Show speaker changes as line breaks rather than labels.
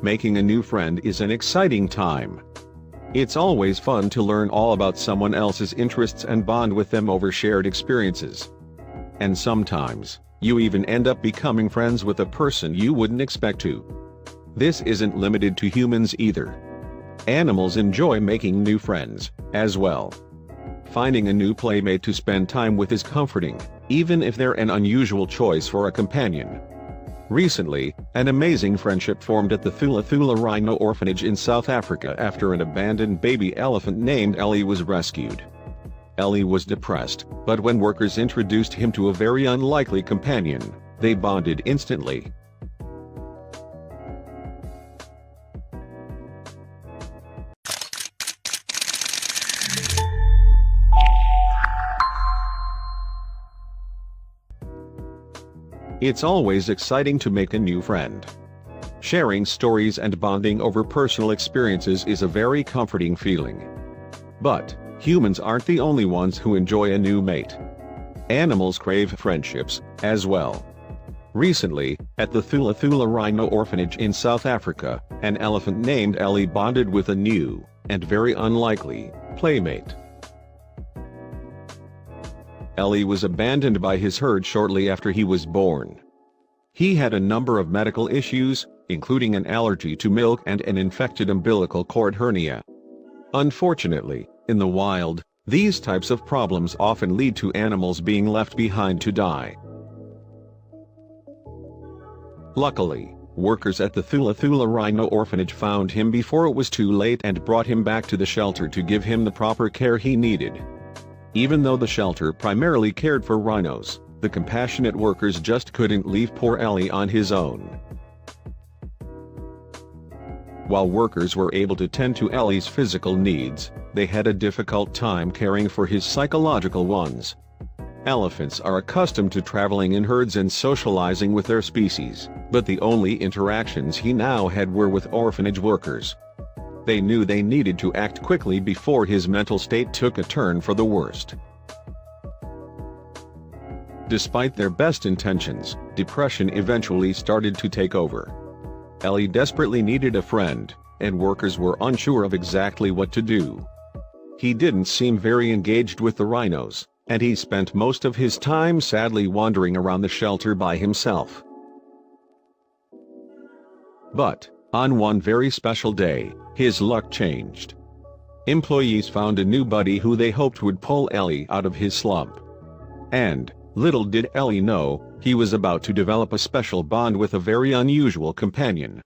Making a new friend is an exciting time. It's always fun to learn all about someone else's interests and bond with them over shared experiences. And sometimes, you even end up becoming friends with a person you wouldn't expect to. This isn't limited to humans either. Animals enjoy making new friends, as well. Finding a new playmate to spend time with is comforting, even if they're an unusual choice for a companion. Recently, an amazing friendship formed at the Thula Thula Rhino Orphanage in South Africa after an abandoned baby elephant named Ellie was rescued. Ellie was depressed, but when workers introduced him to a very unlikely companion, they bonded instantly. It's always exciting to make a new friend. Sharing stories and bonding over personal experiences is a very comforting feeling. But humans aren't the only ones who enjoy a new mate. Animals crave friendships, as well. Recently, at the Thula Thula Rhino Orphanage in South Africa, an elephant named Ellie bonded with a new, and very unlikely, playmate. Ellie was abandoned by his herd shortly after he was born. He had a number of medical issues, including an allergy to milk and an infected umbilical cord hernia. Unfortunately, in the wild, these types of problems often lead to animals being left behind to die. Luckily, workers at the Thula Thula Rhino Orphanage found him before it was too late and brought him back to the shelter to give him the proper care he needed. Even though the shelter primarily cared for rhinos, the compassionate workers just couldn't leave poor Ellie on his own. While workers were able to tend to Ellie's physical needs, they had a difficult time caring for his psychological ones. Elephants are accustomed to traveling in herds and socializing with their species, but the only interactions he now had were with orphanage workers. They knew they needed to act quickly before his mental state took a turn for the worst. Despite their best intentions, depression eventually started to take over. Ellie desperately needed a friend, and workers were unsure of exactly what to do. He didn't seem very engaged with the rhinos, and he spent most of his time sadly wandering around the shelter by himself. But on one very special day, his luck changed. Employees found a new buddy who they hoped would pull Ellie out of his slump. And, little did Ellie know, he was about to develop a special bond with a very unusual companion.